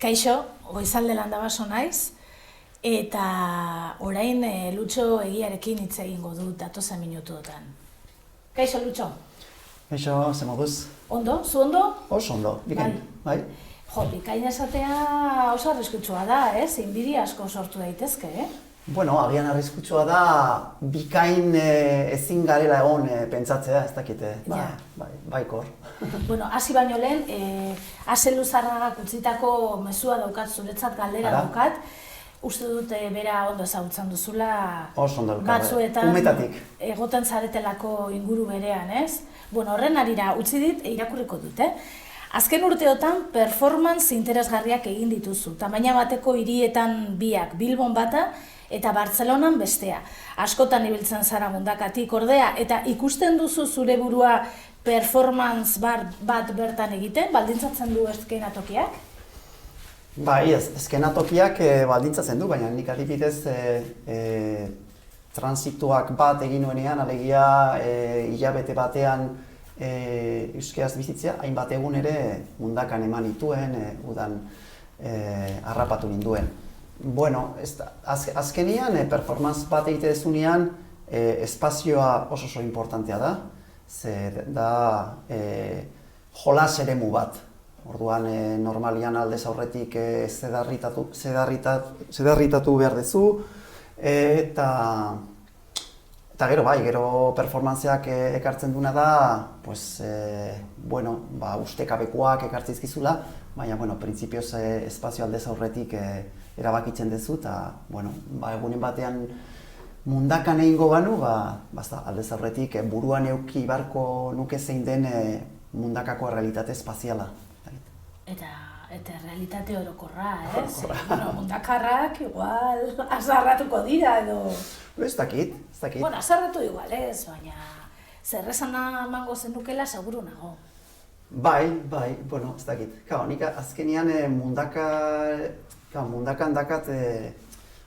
Kaixo, Goizalde Landabaso naiz, eta orain Lutxo egiarekin hitz egingo dut datozen minutuotan. Kaixo, Lutxo? Kaixo, ze moduz? Ondo? Zu ondo? Oso ondo, bikain, bai? Jo, bikain esatea oso arriskutsua da, inbiri asko sortu daitezke, Bueno, agian arriskutsua da, bikain ezin garela egon pentsatzea, ez dakite, baikor. Bueno, hasi baino lehen, Ase Luzarragak utzitako mezua daukat, zuretzat galdera daukat. Uste dut bera ondo ezagutzen duzula, Oso ondo batzuetan umetatik. Egoten zaretelako inguru berean, ez? Bueno, horren harira utzi dit, irakurriko dut, Azken urteotan performance interesgarriak egin dituzu. Tamaina bateko hirietan biak, Bilbon bata eta Bartzelonan bestea. Askotan ibiltzen zara mundakatik ordea, eta ikusten duzu zure burua performance bat bertan egiten, baldintzatzen du eskenatokiak? Bai, eskenatokiak baldintzatzen du, baina nik adibidez transituak bat egin nuenean, alegia hilabete batean euskeraz bizitzea, hainbat egun ere mundakan eman nituen, udan harrapatu ninduen. Bueno, azkenian performance bat egite dezunean espazioa oso importantea da, ze da jolas eremu bat. Orduan normalian aldez aurretik zedarritatu behar duzu, eta gero bai, gero performanceak ekartzen duna da, ustekabekuak ekartzizkizula, baina, printzipioz espazio aldez aurretik erabakitzen duzu, eta, egunen batean mundakan egingo banu, aldez aurretik buruan euki barko nuke zein den mundakako realitate espaziala. Eta realitate orokorra, ez? Mundakarrak igual azarratuko dira edo... Ez dakit. Bueno, azarratu igual ez, baina zerrezana emango zenukela seguru nago. Bai, ez dakit. Nik azkenian mundakan dakat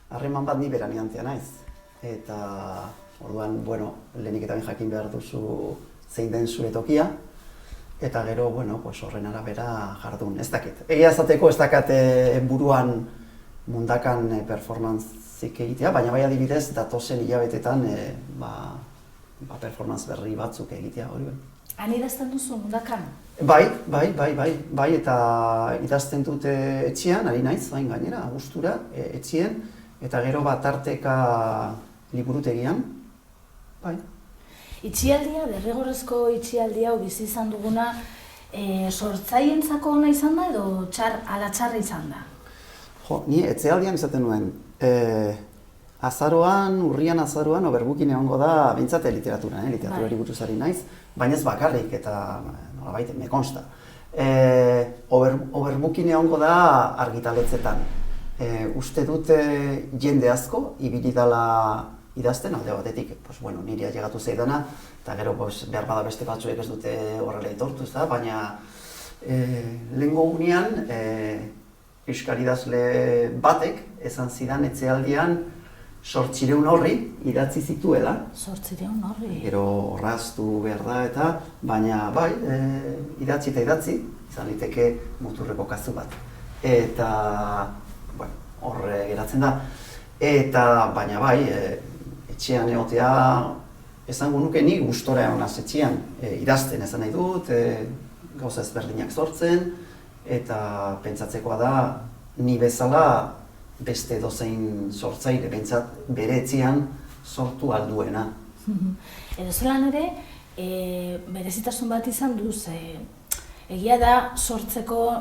harreman bat ni beran idantzea naiz. Eta orduan, lehenik eta jakin behar duzu zein den zure tokia. Eta gero, horren arabera jardun, ez dakit. Egia azateko ez dakat buruan mundakan performantzik egitea, baina bai adibidez datozen hilabetetan performance berri batzuk egitea hori bai. Han idazten duzu mundakan? Bai, eta idazten dut etxean, ari naiz, bain gainera, gustura, etxean, eta gero tarteka liburutegian, bai. Itxialdia, derrigorrezko itxialdia bizi izan duguna, sortzaientzako ona izan da edo ala txarra izan da? Jo, ni etxealdian izaten nuen, urrian azaroan, Overbookin egongo da, bintzate literaturari buruz ari naiz, baina ez bakarrik, eta nolabait, me konsta. Overbookin egongo da argitaletzetan. Uste dut jende asko, ibili dela idazten, alde batetik, niri ailegatu zeidana, eta gero behar bada beste batzuek ez dute horrela etortu, baina lehengo gunean euskal idazle batek esan zidan etxealdian 800 horri idatzi zituela. 800 horri? Gero horraztu behar da eta, baina bai, idatzi eta idatzi, izan liteke muturreko kazu bat. Eta horre geratzen da. Eta baina bai, etxean egotea, esango nuke ni gustora egonaz etxean idazten esan nahi dut, gauza ezberdinak sortzen, eta pentsatzekoa da ni bezala beste dozein sortzaile bere etxean sortu alduena. Edo zelan ere, berezitasun bat izan duz, egia da sortzeko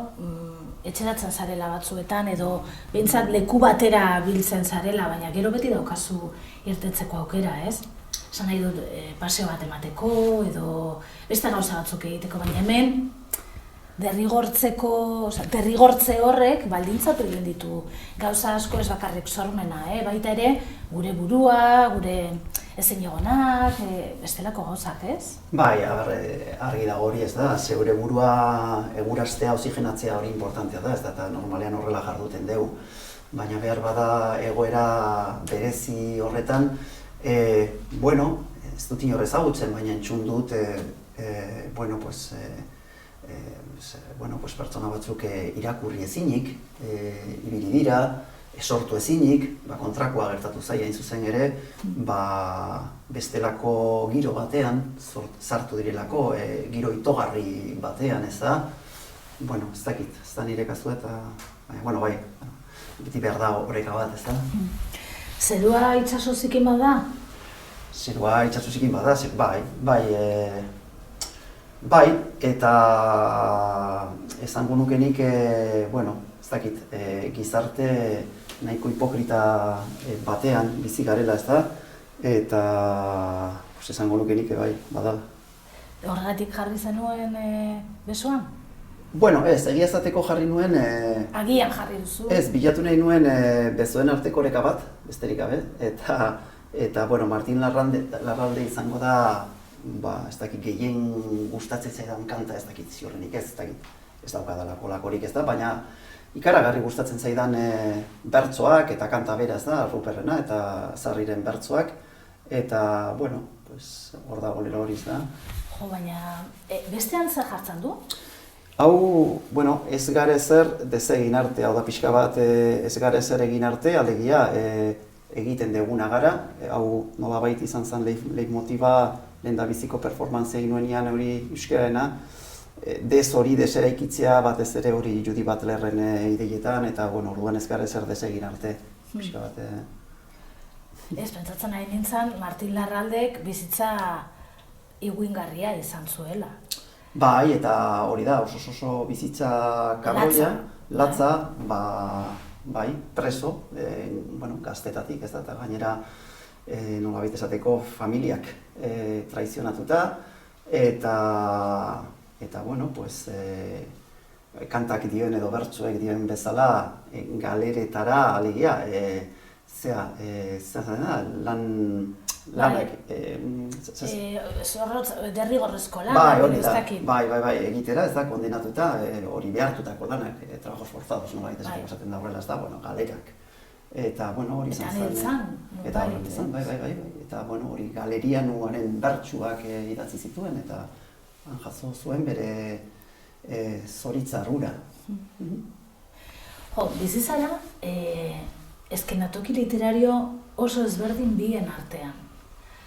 etxeratzen zarela batzuetan edo behintzat leku batera biltzen zarela, baina gero beti daukazu irtetzeko aukera, ez? Esan nahi dut paseo bat emateko edo beste gauza batzuk egiteko, baina hemen derrigortze horrek baldintzatu egin ditu gauza asko ez bakarrik sormena, baita ere gure burua, gure ezin egonak, bestelako gauzak, ez? Bai, argi dago hori ez da, zeure burua eguraztea, oxigenatzea hori importantea da, ez da, eta normalean horrela jarduten dugu. Baina behar bada egoera berezi horretan, ez dut inor ezagutzen, baina entzun dut, bueno, pues pertsona batzuk irakurri ezinik, ibili dira, sortu ezinik, kontrakoa gertatu zaia hain zuzen ere, bestelako giro batean, sartu direlako, giro itogarri batean, ez da? Bueno, ez dakit, ez da nire kasua eta, bueno, bai, beti behar da oreka bat, ez da? Zerua itsaso zikin bada? Zerua itsaso zikin bada, bai, eta esango nukenik, bueno, ez dakit, gizarte nahiko hipokrita batean bizi garela, ez da? Eta esango nukenik, bai, badala. Horregatik jarri zenuen besoan? Bueno, ez, egia esateko jarri nuen... Agian jarri duzu? Ez, bilatu nahi nuen besoen arteko oreka bat, besterik gabe, eta bueno, Martin Larralde izango da, ez dakit, gehien gustatzen zaidan kanta, ez dakit ziurrenik ez dakit, ez daukadalako lakorik ez da, baina ikaragarri gustatzen zaidan bertsoak eta kanta bera ez da, Ruperrena eta Sarriren bertsoak, eta, bueno, hor da bolero hori ez da. Jo, baina, bestean zer jartzen du? Hau, bueno, ez gara ezer desegin arte, hau da pixka bat ez gara ezer egin arte, alegia egiten deguna gara, hau nolabait izan zen leitmotiba lehendabiziko performantzia egin nuenean hori euskararena, hori deseraikitzea batez ere hori Judy Butlerren ideietan, eta bueno, orduan ez gara ezer desegin arte, pixka bat. Ez, pentsatzen nahi nintzen, Martin Larraldek bizitza iguingarria izan zuela. Bai, eta hori da, oso bizitza karroia, latza, bai, preso, bueno, gaztetatik, ez da, eta gainera nolabait esateko familiak traizionatuta, eta bueno, pues, kantak dioen edo bertsoek dioen bezala galeretara alegia, lanak, derrigorrezko lan, ez dakit. Bai, egitera, ez da, kondenatuta, hori behartutako lanak, trabajos forzados, nolabait esaten da horrela, ez da, bueno, galerak. Eta, bueno, hori izan zen. Eta hori izan, bai. Eta, bueno, hori galerianuaren bertsuak idatzi zituen, eta jaso zuen bere zoritza arrura. Jo, bizizara, eskenatoki literario oso ezberdin bien artean.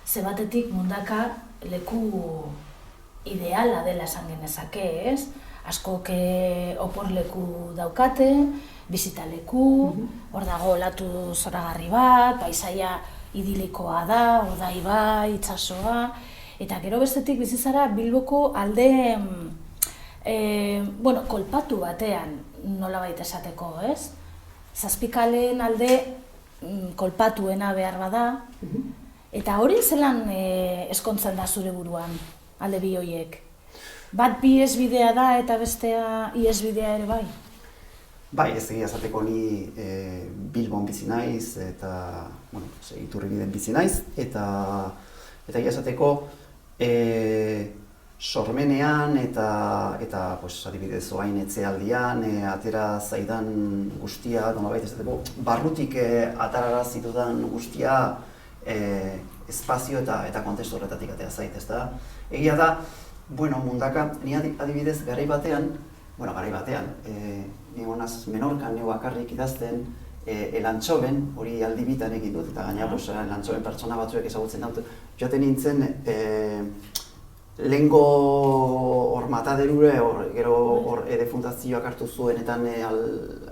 Ze batetik mundaka leku ideala dela esan genezake, ez? Askok oporleku daukate, bizitaleku, hor dago olatu zoragarri bat, paisaia idilikoa da, Urdaibai, itsasoa, eta gero bestetik bizizara Bilboko alde, bueno, kolpatu batean nolabait esateko, ez? Zazpikaleen alde kolpatuena behar bada, eta hori zelan eskontzen da zure buruan, alde bi horiek? Bat bi iesbidea da eta bestea iesbidea ere bai? Bai, ez egia esateko ni Bilbon bizi naiz, eta, bueno, Iturribiden bizi naiz, eta egia esateko sormenean eta pues, adibidez oain etxealdian, atera zaidan guztia, nolabait esateko, barrutik atararaz zitudan guztia espazio eta kontestu horretatik atea zait, ez da? Egia da, bueno, mundaka, ni adibidez garai batean, ni honaz Menorkan neu bakarrik idazten, Elantxoben, hori aldi bitan egin dut, eta gaina Elantxoben pertsona batzuek ezagutzen dut, joaten nintzen lehengo hor Mataderure, gero hor fundazioak hartu zuen eta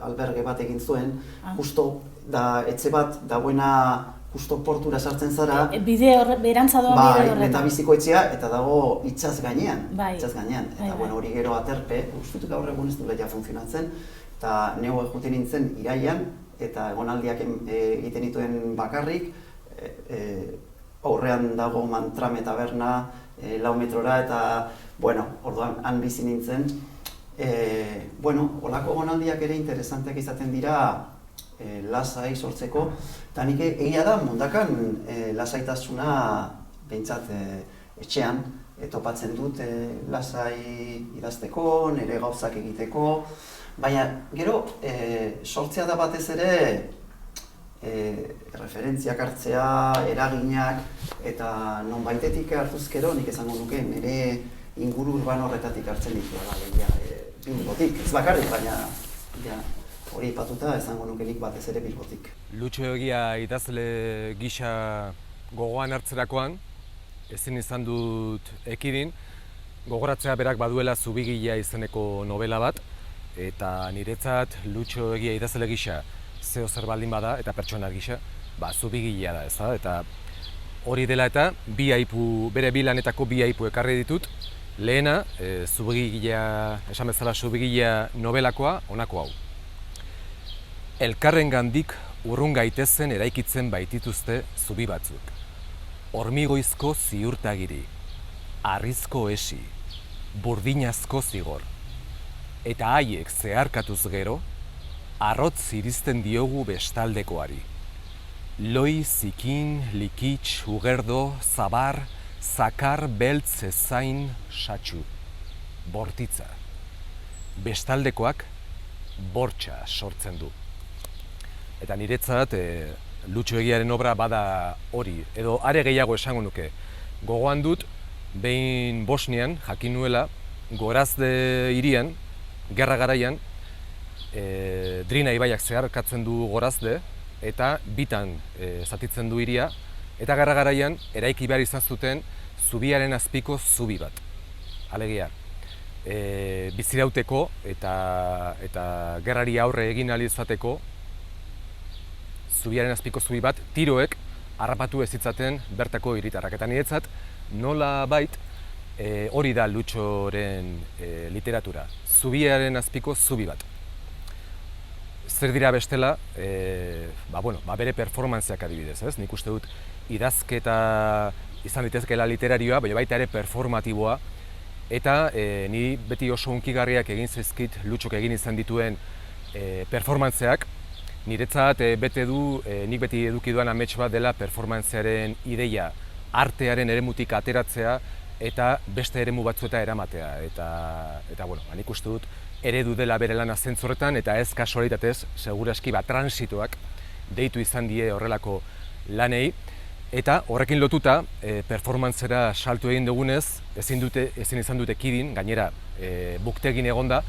alberge bat egin zuen, justo da etxe bat dagoena justo portura sartzen zara. Bide berantza doa bide horretan. Bai, lehendabiziko etxea eta dago itsas gainean. Eta bueno, hori gero aterpe, uste gaur egun ez duela ja funtzionatzen, eta neu juten nintzen iraian, eta egonaldiak egiten dituen bakarrik, aurrean dago Mantrame taberna, 4 metrora, eta, bueno, orduan han bizi nintzen. Bueno, holako egonaldiak ere interesanteak izaten dira lasai sortzeko, eta nik egia da mundakan lasaitasuna behintzat etxean topatzen dut lasai idazteko, nire gauzak egiteko, baina gero sortzea da batez ere referentziak hartzea, eraginak, eta nonbaitetik hartuzkero nik esango nuke nire inguru urbano horretatik hartzen ditu, alegia, Bilbotik, ez bakarrik, baina hori ipatuta esango nukenik batez ere Bilbotik. Lutxo Egia idazle gisa gogoan hartzerakoan, ezin izan dut ekidin, gogoratzea berak baduela Zubigilea izeneko novela bat, eta niretzat Lutxo Egia idazle gisa zeo zer baldin bada, eta pertsona gisa, Zubigilea da, ez da? Eta hori dela eta bere bi lanetako bi aipu ekarri ditut. Lehena, Zubigilea, esan bezala Zubigilea nobelakoa, honako hau. Elkarrengandik urrun gaitezen eraikitzen baitituzte zubi batzuk. Hormigoizko ziurtagiri, harrizko esi, burdinazko zigor. Eta haiek zeharkatuz gero, arrotz iristen diogu bestaldekoari. Loi, zikin, likitz, ugerdo, zabar, zakar, beltz, ezain, satxu. Bortitza. Bestaldekoak bortxa sortzen du. Eta niretzat, Lutxo Egiaren obra bada hori, edo are gehiago esango nuke. Gogoan dut, behin Bosnian, jakin nuela, Gorazde hirian, gerra garaian, Drina ibaiak zeharkatzen du Gorazde, eta bitan zatitzen du hiria, eta gerra garaian eraiki behar izan zuten zubiaren azpiko zubi bat. Alegia, bizirauteko eta gerrari aurre egin ahal izateko zubiaren azpiko zubi bat tiroek harrapatu ez zitzaten bertako hiritarrak. Eta niretzat nola bait hori da Lutxoren literatura, zubiaren azpiko zubi bat. Zer dira bestela, bere performantzeak adibidez, ez? Nik uste dut idazketa izan litezkeela literarioa, baina baita ere performatiboa, eta ni beti oso hunkigarriak egin zaizkit Lutxok egin izan dituen performantzeak. Niretzat nik beti eduki duan amets bat dela performantzearen ideia, artearen eremutik ateratzea eta beste eremu batzueta eramatea. Eta nik uste dut eredu dela bere lana zentzorretan, eta ez kasualitatez, seguraski transitoak deitu izan die horrelako lanei. Eta horrekin lotuta, performantzera saltu egin dugunez, ezin izan dute ekidin, gainera buktegin egonda,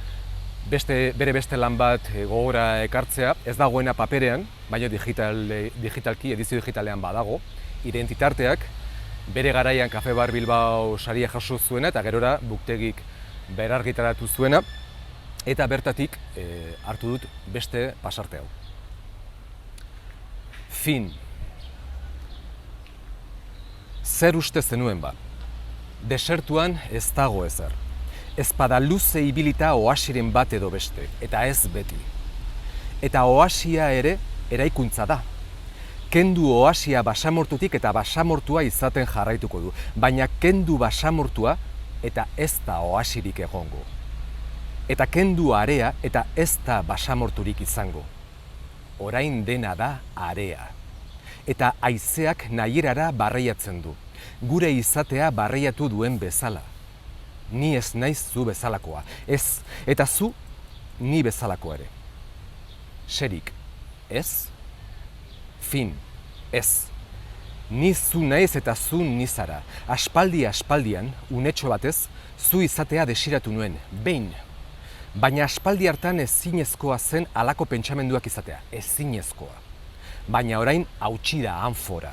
bere beste lan bat gogora ekartzea, ez dagoena paperean, baina digitalki, edizio digitalean badago, Identitarteak, bere garaian Kafe Bar Bilbao saria jaso zuena, eta gerora buktegik berargitaratu zuena, eta bertatik hartu dut beste pasarte hau. Fin. Zer uste zenuen ba? Desertuan ez dago ezer. Ezpada luze ibilita oasiren bat edo beste, eta ez beti. Eta oasia ere eraikuntza da. Kendu oasia basamortutik eta basamortua izaten jarraituko du, baina kendu basamortua eta ez da oasirik egongo. Eta kendu area eta ez da basamorturik izango. Orain dena da area. Eta haizeak nahierara barreiatzen du. Gure izatea barreiatu duen bezala. Ni ez naiz zu bezalakoa. Ez, eta zu ni bezalakoa ere. Serik, ez? Fin, ez. Ni zu naiz eta zu ni zara. Aspaldian, unetxo batez, zu izatea desiratu nuen, behin. Baina aspaldi hartan ezinezkoa zen halako pentsamenduak izatea, ezinezkoa. Baina orain hautsi da anfora.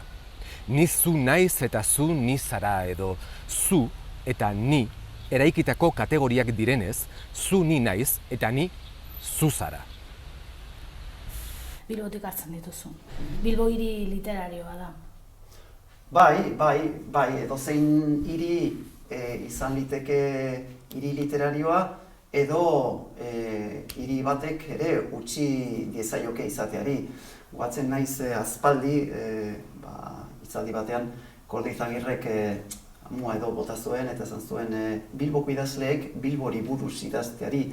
Ni zu naiz eta zu ni zara, edo zu eta ni eraikitako kategoriak direnez, zu ni naiz eta ni zu zara. Bilbotik hartzen dituzu. Bilbo hiri literarioa da. Bai, edozein hiri izan liteke hiri literarioa, edo hiri batek ere utzi diezaioke izateari. Goatzen naiz aspaldi, hitzaldi batean, Koldo Izagirrek amua edo bota zuen, eta esan zuen Bilboko idazleek Bilbori buruz idazteari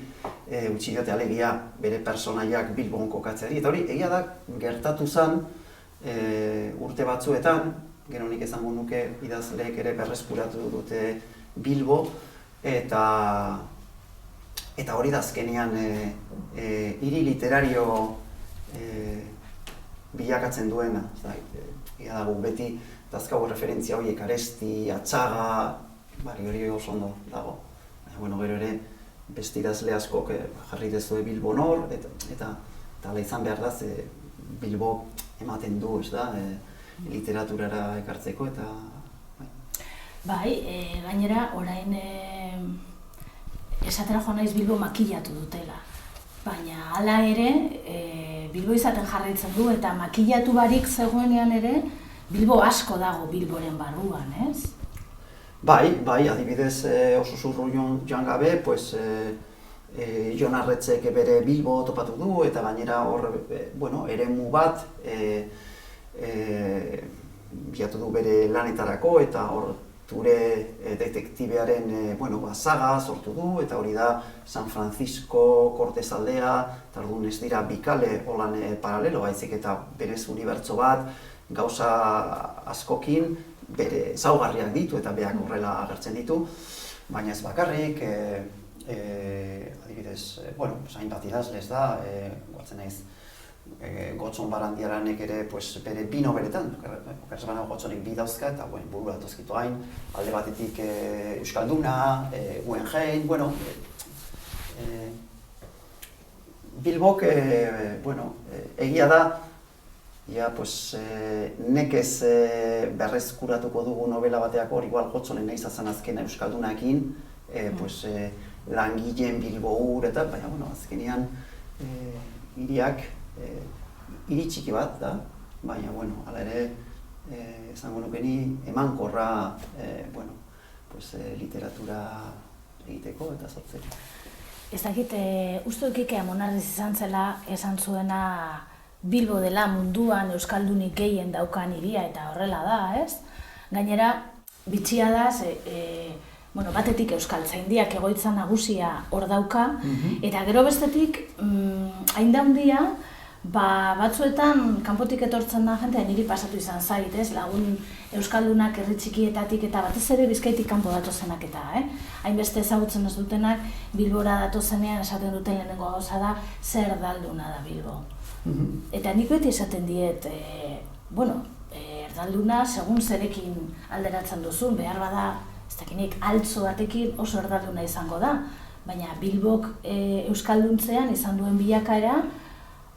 utzi diote, alegia bere personaiak Bilbon kokatzeari. Eta hori, egia da, gertatu zen urte batzuetan, gero nik esango nuke idazleek ere berreskuratu dute Bilbo, eta hori da azkenean hiri literario bilakatzen duena. Egia dago beti dazkago referentzia horiek, Aresti, Atxaga, hori oso ondo dago. Baina, gero ere, beste idazle askok jarri dezue Bilbo nor, eta hala izan behar da, ze Bilbo ematen du, ez da, literaturara ekartzeko, eta... Bai, gainera, orain esatera joan naiz Bilbo makillatu dutela. Baina hala ere, Bilbo izaten jarraitzen du, eta makillatu barik zegoenean ere, Bilbo asko dago Bilboren barruan, ez? Bai, adibidez oso zurru joan gabe, pues, Jon Arretzek bere Bilbo topatu du, eta gainera hor, eremu bat bilatu du bere lanetarako, eta hor Ture detektibearen saga sortu du, eta hori da San Francisco kortesaldea, eta orduan ez dira bikale holan paralelo, baizik eta berez unibertso bat, gauza askokin bere ezaugarriak ditu eta beak horrela agertzen ditu, baina ez bakarrik, adibidez, hainbat idazle ez da, guatzen naiz, Gotzon Barandiaranek ere bere bi nobeletan, okeraz banago Gotzonek bi dauzka eta burua datozkitu hain, alde batetik Euskalduna, Guggenheim, Bilbok, egia da, nekez berrezkuratuko dugu novela bateak hor, igual Gotzonen nahi izan azkena Euskaldunakin, langileen Bilbo ur eta, baina azkenean hiriak hiri txiki bat da, baina hala ere esango nukeni emankorra literatura egiteko eta sortzeko. Ez dakit, uste dukik Amonarriz izan zela esan zuena Bilbo dela munduan euskaldunik gehien daukan hiria eta horrela da, ez? Gainera, bitxia da, batetik euskaltzaindiak egoitza nagusia hor dauka, eta gero bestetik, hain da hundia, batzuetan kanpotik etortzen da jentea niri pasatu izan zait, lagun euskaldunak herri txikietatik eta batez ere Bizkaitik kanpo datozenak eta, hainbeste ezagutzen ez dutenak Bilbora datozenean esaten duten lehenengo gauza da zer erdalduna da Bilbo. Eta nik beti esaten diet, erdalduna segun zerekin alderatzen duzun, behar bada, ez dakinik altzo batekin oso erdalduna izango da, baina Bilbok euskalduntzean izan duen bilakaera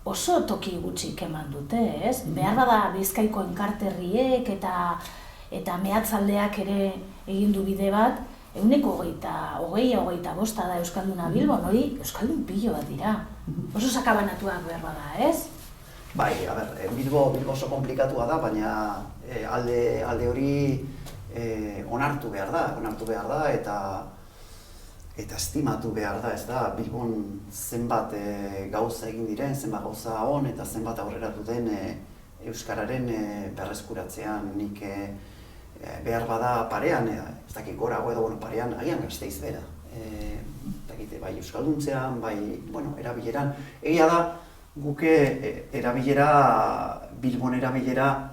oso toki gutxik eman dute, ez? Behar bada Bizkaiko enkarterriek eta mehatzaldeak ere egin du bide bat, 120-hogeita da euskalduna Bilbon, hori euskaldun pilo bat dira. Oso sakabanatuak behar bada, ez? Bai, Bilbo oso komplikatua da, baina alde hori onartu behar da eta estimatu behar da, ez da, Bilbon zenbat gauza egin diren, zenbat gauza on eta zenbat aurreratu den euskararen berreskuratzean. Nik behar bada parean, ez dakit gorago edo parean, agian Gasteiz bera. Bai euskalduntzean, bai erabileran. Egia da, guke Bilbon erabilera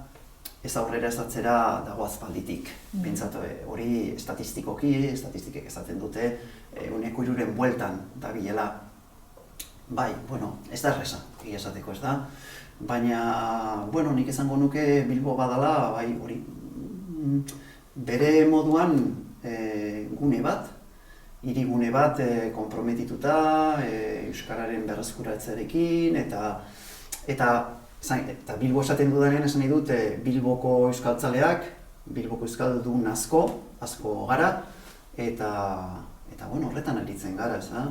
ez aurrera esatzera dago aspalditik. Pentsat hori estatistikek esaten dute, 3% bueltan dabilela. Bai, ez da erresa, egia esateko ez da. Baina, nik esango nuke Bilbo badala, bai, hori, bere moduan gune bat, hirigune bat konprometituta, euskararen berreskuratzearekin, eta Bilbo esaten dudanean esan nahi dut Bilboko euskaltzaleak, Bilboko euskaldun asko gara, eta horretan aritzen gara, ez da?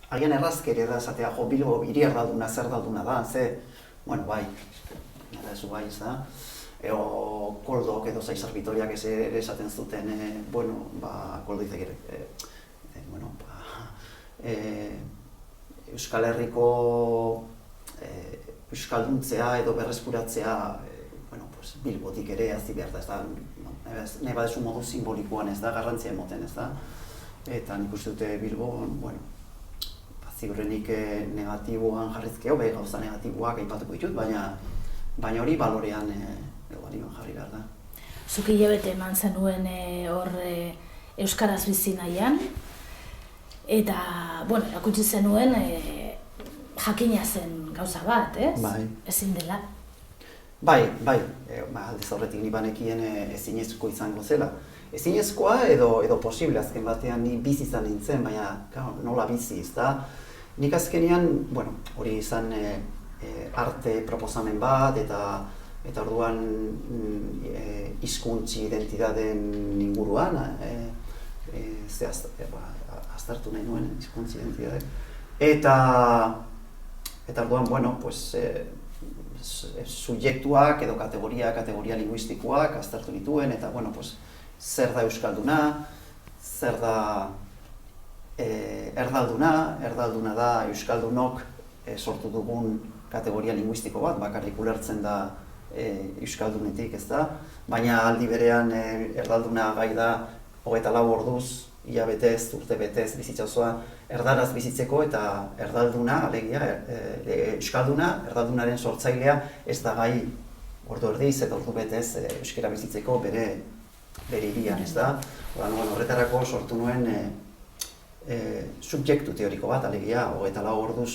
Agian errazkere da esatea, Bilbo hiri erdalduna, zer erdalduna da, bai, nara ezu bai, ez da? Ego Koldok edo Zaizar Bitoriak ere esaten zuten, Koldo izak ere, Euskal Herriko euskalduntzea edo berreskuratzea Bilbotik ere hazi behar da, ez da, nahi badezu modu simbolikoan ez da, garrantzia emoten ez da, eta nik uste dute Bilbon, ziurrenik negatiboan jarrizkeo, gauza negatiboak aipatuko ditut, baina hori balorean jarri behar da. Zuk hilabete eman zenuen hor euskaraz bizi nahian, eta, erakutsi zenuen jakina zen gauza bat, ez? Bai. Ezin dela. Bai, aldez horretik ni banekien ezinezko izango zela. ezinezkoa edo posible azken batean ni bizi izan nintzen, baina nola bizi, ezta? Nik azkenean, bueno, hori izan arte proposamen bat eta orduan hizkuntzi identitateen inguruan aztertu nahi nuen hizkuntzi identitate. Eta orduan, bueno, pues subjektuak edo kategoria linguistikoak aztertu nituen, eta, bueno, pues, zer da euskalduna, zer da erdalduna da euskaldunok sortu dugun kategoria linguistiko bat, bakarrik ulertzen da euskaldunetik, ez da, baina aldi berean erdalduna gai da 24 orduz, hilabetez, urtebetez bizitza osoa erdaraz bizitzeko, eta erdalduna, alegia, euskalduna, erdaldunaren sortzailea ez da gai ordu erdiz eta ordu betez euskara bizitzeko bere hirian, ez da. Horretarako sortu nuen subjektu teoriko bat, alegia, 24 orduz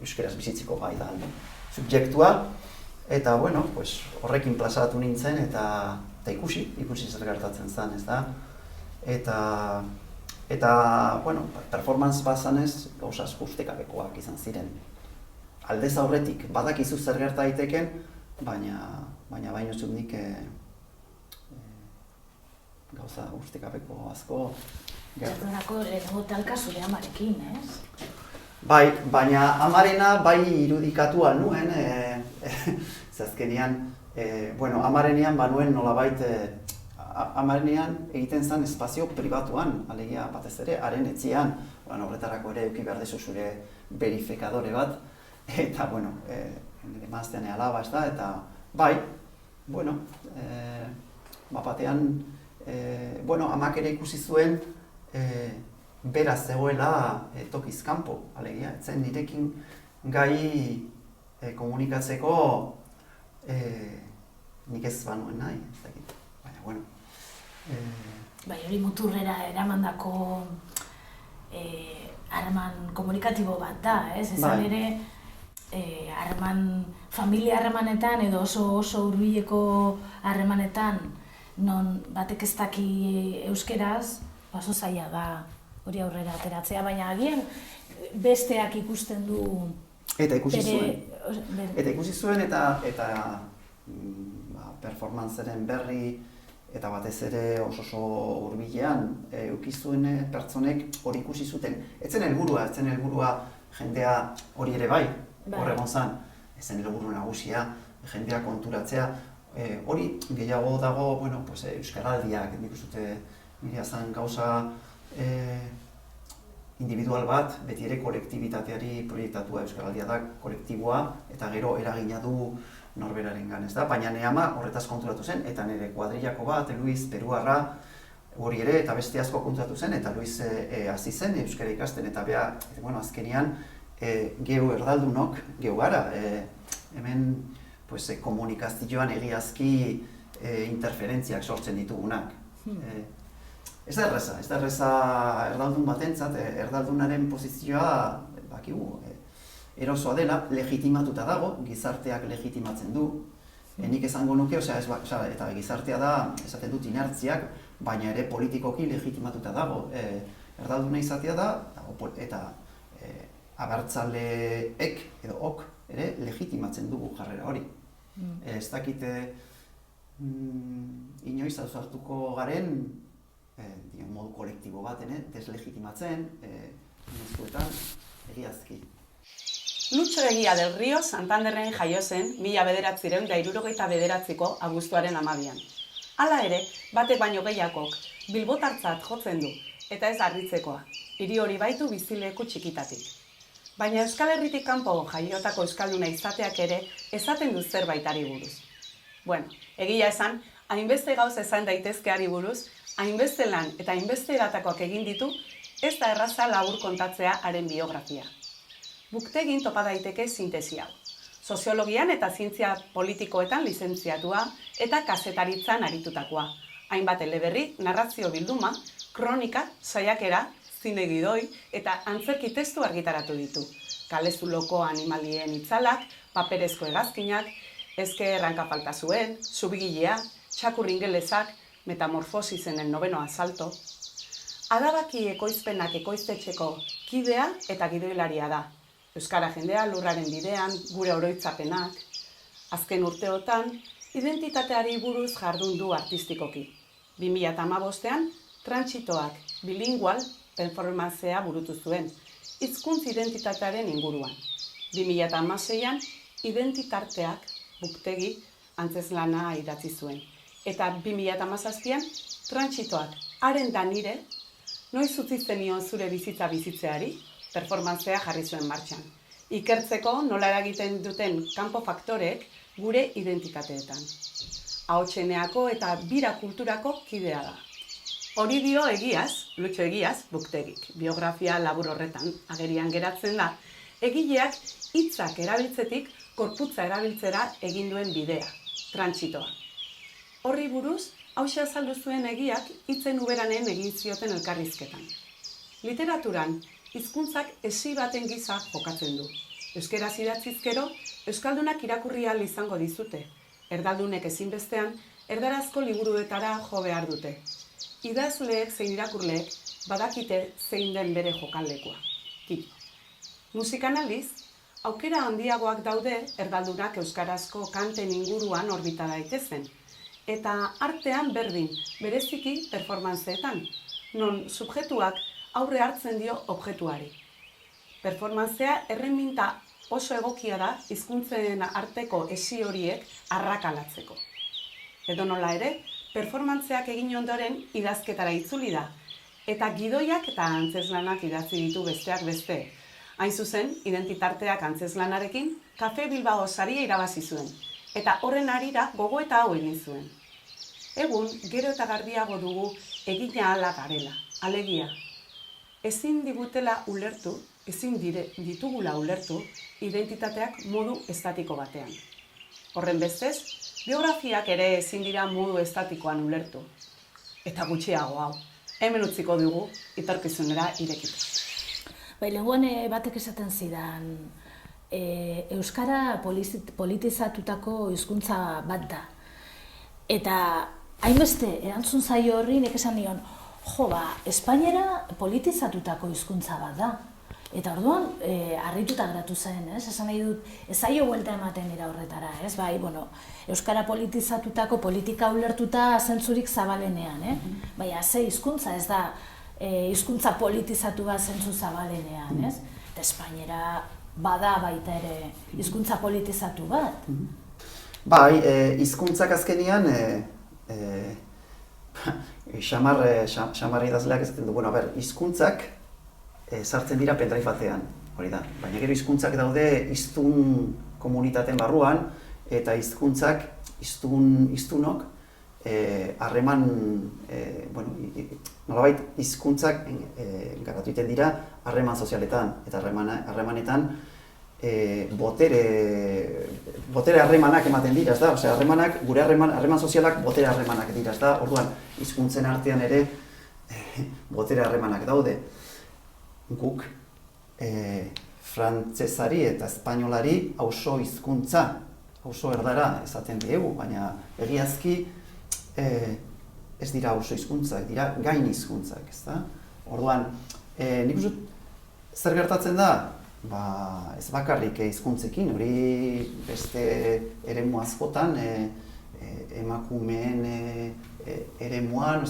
euskaraz bizitzeko gai da subjektua, eta, bueno, horrekin plazaratu nintzen eta ikusi zer gertatzen zen, ez da. Eta, bueno, performance bazanez gauza ustekabekoak izan ziren. Aldez aurretik badakizu zer gerta daiteken, baina baino zut nik gauza ustekabeko asko gerta. Zertarako lehenengo talka zure amarekin, ez? Bai, baina amarena bai irudikatu nuen, zazkenean, bueno, amarenean banuen nolabait, amarenean egiten zen espazio pribatuan, alegia batez ere, haren etxean, horretarako ere eduki behar dezu zure verifikadore bat, eta, bueno, nire maztean alaba, ez da, eta bai, bueno, batean, bueno, amak ere ikusi zuen, bera zegoela tokiz kanpo, alegia, etzen nirekin gai komunikatzeko nik ez banuen nahi, ez dakit, baina, bueno. Bai, hori muturrera eramandako harreman komunikatibo bat da, ez? Ezan ere, familia harremanetan edo oso hurbileko harremanetan non batek ez daki euskeraz, oso zaila da hori aurrera ateratzea, baina agian besteak ikusten du... Eta ikusi zuen, eta performantzeren berri, eta batez ere oso hurbilean eduki zuen pertsonek hori ikusi zuten. Etzen helburua jendea hori ere bai, hor egon zen, ezen helburu nagusia, jendea konturatzea. Hori gehiago dago, bueno, euskaraldiak, nik uste nire zen gauza individual bat, beti ere kolektibitateari proiektatua euskaraldia da, kolektiboa, eta gero eragina du norberarengan, ez da? Baina nire ama horretaz konturatu zen, eta nire kuadrillako bat, Luis Peruarra, hori ere, eta beste asko konturatu zen, eta Luis hasi zen euskara ikasten, eta beha, bueno, azkenean, geu erdaldunok, geu gara, hemen komunikazioan egiazki interferentziak sortzen ditugunak. Ez da erreza erdaldun batentzat, erdaldunaren posizioa, bakigu, erosoa dela, legitimatuta dago, gizarteak legitimatzen du. Nik esango nuke, eta gizartea da, esaten dut inertziak, baina ere politikoki legitimatuta dago. Erdalduna izatea da, eta abertzaleek, edo ok, ere legitimatzen dugu jarrera hori. Ez dakite inoiz ausartuko garen, modu kolektibo baten, deslegitimatzen, inozkuetan, egiazki. Lucho Egia del Rio Santanderren jaio zen 1969ko abuztuaren 12an. Hala ere, batek baino gehiagok bilbotartzat jotzen du, eta ez harritzekoa, hiri hori baitu bizileku txikitatik. Baina Euskal Herritik kanpo jaiotako euskalduna izateak ere esaten du zerbaitari buruz. Bueno, egia esan, hainbeste gauz esan daitezkeari buruz, hainbeste lan eta hainbeste eratakoak egin ditu, ez da erraza labur kontatzea haren biografia. Buktegin topa daiteke sintesi hau. Soziologian eta zientzia politikoetan lizentziatua eta kazetaritzan aritutakoa. Hainbat eleberri, narrazio bilduma, kronika, saiakera, zine gidoi eta antzerki testu argitaratu ditu. Kalezuloko animalien itzalak, paperezko hegazkinak, ezke erranka falta zuen, subigilea, txakur ingelezak, Metamorfosis en el noveno asalto, Adabaki ekoizpenak ekoiztetxeko kidea eta gidoilaria da. Euskara jendea lurraren bidean, gure oroitzapenak, azken urteotan, identitateari buruz jardun du artistikoki. 2015ean, Trantsitoak bilingual performantzea burutu zuen, hizkuntz identitatearen inguruan. 2016ean, Identitarteak buktegi antzeslana idatzi zuen. Eta 2017ean, Trantsitoak haren da nire, noiz utzi zenion zure bizitza bizitzeari, performantzea jarri zuen martxan. Ikertzeko nola eragiten duten kanpo faktoreek gure identitateetan. Ahotseneako eta bira kulturako kidea da. Hori dio Egiaz, Lutxo Egiaz, buktegik. Biografia labur horretan agerian geratzen da, egileak hitzak erabiltzetik gorputza erabiltzera egin duen bidea, trantsitoa. Horri buruz, hauxe azaldu zuen Egiak hitzen uberanen egin zioten elkarrizketan. Literaturan, hizkuntzak esi baten gisa jokatzen du. Euskeraz idatzizkero, euskaldunak irakurri ahal izango dizute. Erdaldunek ezinbestean, erdarazko liburuetara jo behar dute. Idazleek zein irakurleek badakite zein den bere jokalekua. Kito. Musikan aldiz, aukera handiagoak daude erdaldunak euskarazko kanten inguruan orbita daitezen. Eta artean berdin, bereziki performantzeetan, non subjektuak aurre hartzen dio objektuari. Performantzea erreminta oso egokia da hizkuntzen arteko esi horiek arrakalatzeko. Edonola ere, performantzeak egin ondoren idazketara itzuli da, eta gidoiak eta antzeslanak idatzi ditu besteak beste. Hain zuzen, identitarteak antzeslanarekin Kafe Bilbao saria irabazi zuen, eta horren harira gogoeta hau egin zuen. Egun, gero eta garbiago dugu egina ala garela, alegia. Ezin ditugula ulertu identitateak modu estatiko batean. Horren bestez, biografiak ere ezin dira modu estatikoan ulertu. Eta gutxiago hau, hemen utziko dugu etorkizunera irekita. Lehengoan batek esaten zidan, Euskara politizatutako hizkuntza bat da. Eta hainbeste erantzun zaio horri nek esan nion, Espainiara politizatutako hizkuntza bat da. Eta orduan, harrituta geratu zen, esan nahi dut, ez zaio buelta ematen dira horretara, bai, Euskara politizatutako politika ulertuta zentzurik zabalenean, baina ze hizkuntza ez da hizkuntza politizatu bat zentzu zabalenean, eta Espainiara bada baita ere hizkuntza politizatu bat. Bai, hizkuntzak azkenean, xamar idazleak esaten du, hizkuntzak sartzen dira pendrive batean, hori da. Baina gero hizkuntzak daude hiztun komunitateen barruan, eta hizkuntzak, hiztunok, harreman, nolabait hizkuntzak garatu egiten dira harreman sozialetan, eta harremanetan botere harremanak ematen dira, ezta? Osea, gure harreman sozialak botere harremanak dira, ezta? Orduan, hizkuntzen artean ere botere harremanak daude. Guk frantsesari eta espainolari auzo hizkuntza, auzo erdara esaten diegu, baina egiazki ez dira auzo hizkuntzak, dira gain hizkuntzak, ezta? Orduan, nik uste zer gertatzen da? Ez bakarrik hizkuntzekin, hori beste eremu askotan, emakumeen eremuan,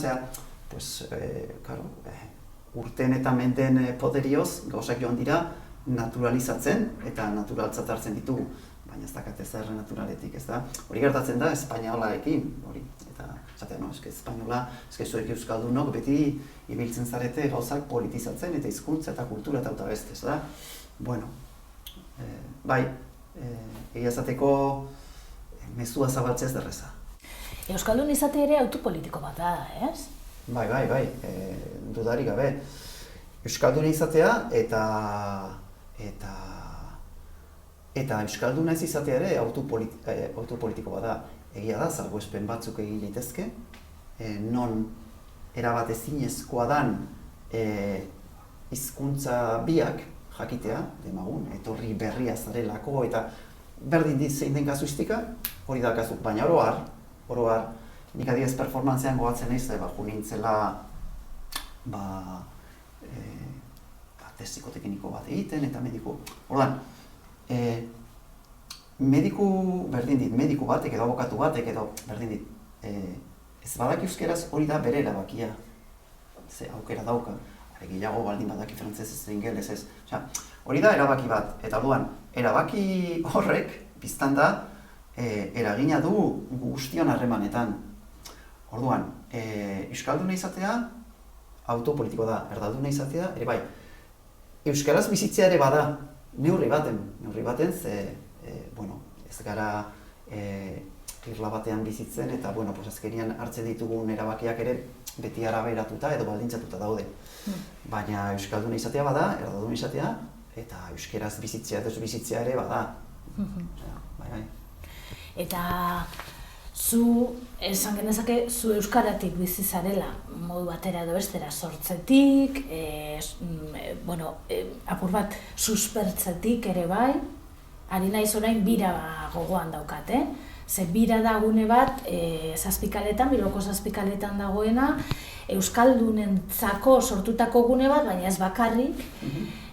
urteen eta menden poderioz gauzak joan dira naturalizatzen eta naturaltzat hartzen ditugu. Baina ez dakate zer naturaletik, ez da? Hori gertatzen da espainolaekin, hori. Eta, esatea, espainola, zuek euskaldunok beti ibiltzen zarete gauzak politizatzen eta hizkuntza eta kultura eta beste, ez da? Bueno, bai, egia esateko mezua zabaltzea ez derreza. Euskaldun izate ere autu politiko bat da, ez? Bai, dudarik gabe. Euskalduna izatea eta euskalduna ez izatea ere autu politiko bat da. Egia da, salbuespen batzuk egin litezke, non erabat ezinezkoa dan hizkuntza biak jakitea, demagun, etorri berria zarelako eta berdin zein den kazuistika, hori da kazu, baina oro har, nik adibidez performantzean gogatzen naiz, jo nintzela test psikotekniko bat egiten eta mediku. Orduan, mediku batek edo abokatu batek edo berdin dit, ez badaki euskeraz hori da bere erabakia. Ze aukera dauka, gehiago baldin badaki frantsesez edo ingelesez ez. Osea, hori da erabaki bat, eta orduan, erabaki horrek biztan da eragina du guztion harremanetan. Orduan, euskalduna izatea autopolitiko da, erdalduna izatea ere bai. Euskaraz bizitzea ere bada, neurri baten, ze, ez gara irla batean bizitzen eta, azkenian hartzen ditugun erabakiak ere beti araberatuta edo baldintzatuta daude. Baina euskalduna izatea bada, erdalduna izatea, eta euskaraz bizitzea eta bizitzea ere bada. Bai. Eta zu, esan genezake, zu euskaratik bizi zarela, modu batera edo bestera, sortzetik, apur bat suspertzetik ere bai, ari naiz orain bira gogoan daukat, Ze bira da gune bat, Bilboko Zazpikaletan dagoena, euskaldunentzako sortutako gune bat, baina ez bakarrik,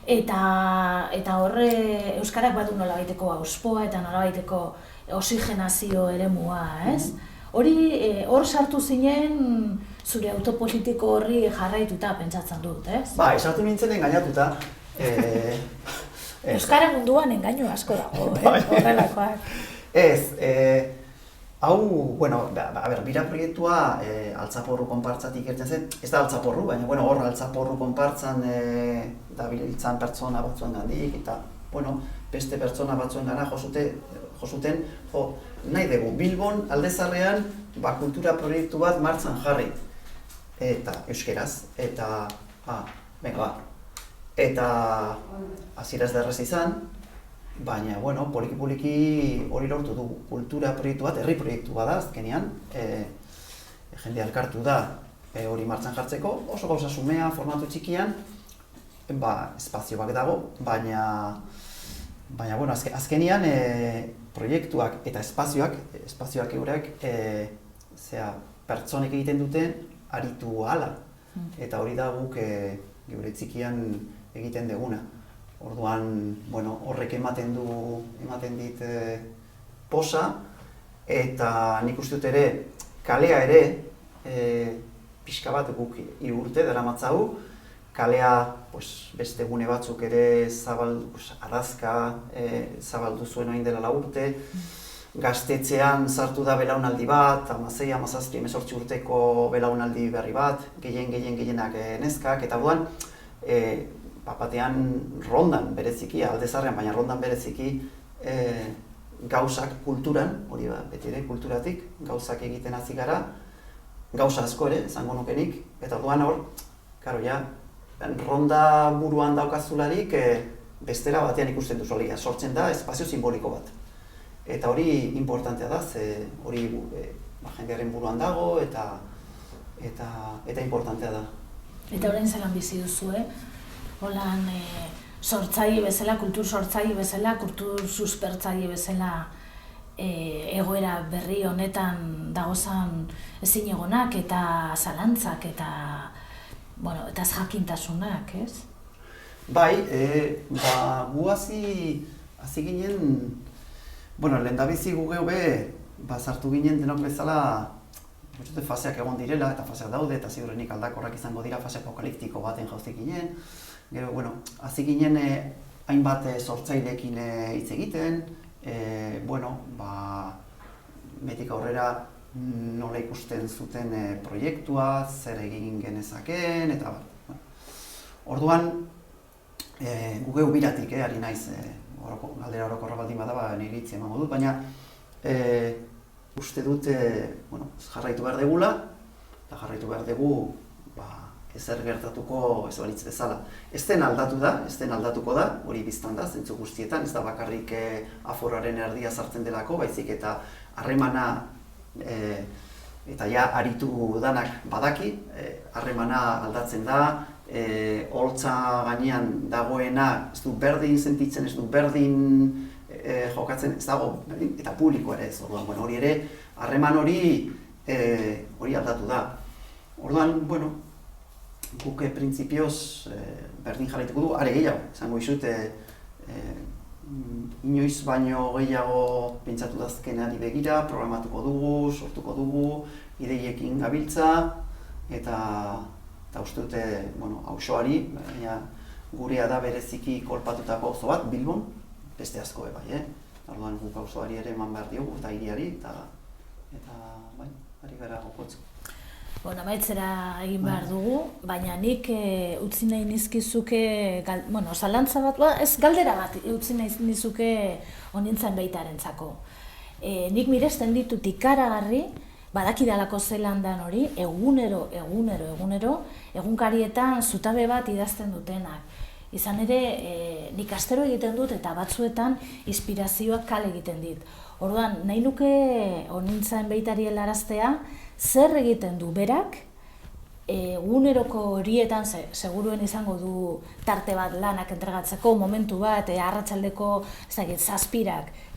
eta horre euskarak badu nolabaiteko auspoa eta nolabaiteko oxigenazio eremua, ez? Hor sartu zinen zure autopolitiko horri jarraituta pentsatzen dut, ez? Bai, sartu nintzen engainatuta. Euskara munduan engainu asko dago, horrelakoak. Ez, hau, bira proiektua altzaporru konpartzatik irten zen, ez da altzaporru, baina hor altzaporru konpartzan dabiltzan pertsona batzuen gandik, eta beste pertsona batzuen gana josuten, nahi dugu, Bilbon aldezarrean kultura proiektu bat martxan jarri, eta euskeraz, eta hasieraz da errez izan, baina, poliki hori lortu du kultura proiektu bat, herri proiektu bada azkenean, jende elkartu da hori martxan jartzeko, oso gauza sumea, formatu txikian, espazio bat dago, baina, azkenean proiektuak eta espazioak eurek, pertsonek egiten duten aritu ahala, eta hori da guk geure txikian egiten duguna. Orduan, horrek ematen dit posa, eta nik uste dut ere, kalea ere, pixka bat guk 3 urte daramatzagu, kalea beste gune batzuk ere Adazka zabaldu zuen orain dela 4 urte, Gaztetxean sartu da belaunaldi bat, 16, 17, 18 urteko belaunaldi berri bat, gehienak neskak, eta orduan, batean rondan bereziki, aldezarrean, baina rondan bereziki gauzak kulturan, hori beti ere kulturatik, gauzak egiten hasi gara, gauza asko ere, esango nukenik, eta orduan hor, ronda buruan daukazularik, bestera batean ikusten duzu, sortzen da espazio simboliko bat. Eta hori importantea da, ze hori jendearen buruan dago, eta importantea da. Eta orain zelan bizi duzu, Holan sortzaile bezala, kultur sortzaile bezala, kultur suspertzaile bezala egoera berri honetan dagozan ezinegonak eta zalantzak eta ez jakintasunak, ez? Bai, gu hasi ginen, lehendabizi gu geube, sartu ginen denok bezala, faseak egon direla eta faseak daude, eta ziurrenik aldakorrak izango dira fase apokaliptiko baten jauzik ginen. Gero, hasi ginen hainbat sortzaileekin hitz egiten, metik aurrera nola ikusten zuten proiektua, zer egin genezakeen, eta orduan, gu geu biratik, ari naiz, galdera orokorra baldin bada, nire hitz emango dut, baina uste dut jarraitu behar degula, eta jarraitu behar dugu ezer gertatuko ez balitz bezala. Ez den aldatuko da, hori biztan da, zentzu guztietan, ez da bakarrik aforaren erdia sartzen delako, baizik eta harremana eta ja aritu danak badaki, harremana aldatzen da, holtza gainean dagoena ez du berdin sentitzen, ez du berdin jokatzen, ez dago, eta publiko ere ez, hori ere, harreman hori hori aldatu da. Orduan, bueno, guk printzipioz berdin jarraituko du, are gehiago, esango dizut, inoiz baino gehiago pentsatu dazkenari begira, programatuko dugu, sortuko dugu, ideiekin gabiltza, eta uste dute, bueno, auzoari, baina gurea da bereziki kolpatutako auzo bat, Bilbon, beste asko bai, Orduan guk auzoari ere eman behar diogu, eta hiriari, eta bai, ari gara gokotzeko. Bueno, amaitzera egin behar dugu, baina nik utzi nahi nizkizuke, zalantza bat, ez galdera bat utzi nahi nizuke honintzen baitarentzako. Nik miresten ditut ikaragarri, badakidalako zelandan hori, egunero, egunkarietan zutabe bat idazten dutenak. Izan ere, nik astero egiten dut eta batzuetan inspirazioak kale egiten dit. Orduan, nahi nuke honintzen baitari helaraztea, zer egiten du berak, eguneroko horietan, seguruen izango du tarte bat lanak entregatzeko, momentu bat, arratsaldeko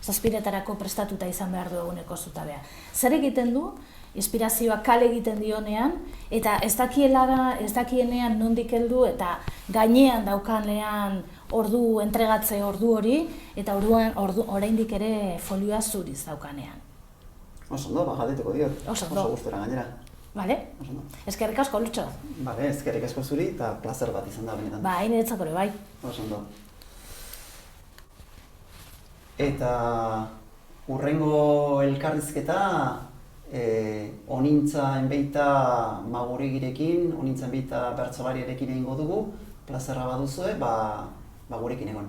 zazpiretarako prestatuta izan behar du eguneko zutabea. Zer egiten du, inspirazioak kale egiten dionean, eta ez dakienean nondik heldu, eta gainean daukanean entregatze ordu hori, eta oraindik ere folioa zuriz daukanean. Oso ondo, galdetuko diot. Oso ondo. Oso gustura gainera. Bale? Oso ondo. Eskerrik asko, Lutxo. Bale, eskerrik asko zuri eta plazer bat izan da benetan. Bai, niretzako ere bai. Oso ondo. Eta hurrengo elkarrizketa honintza enbeita magurigirekin, honintza enbeita bertsolariarekin egingo dugu. Plazerra baduzue, gurekin egon.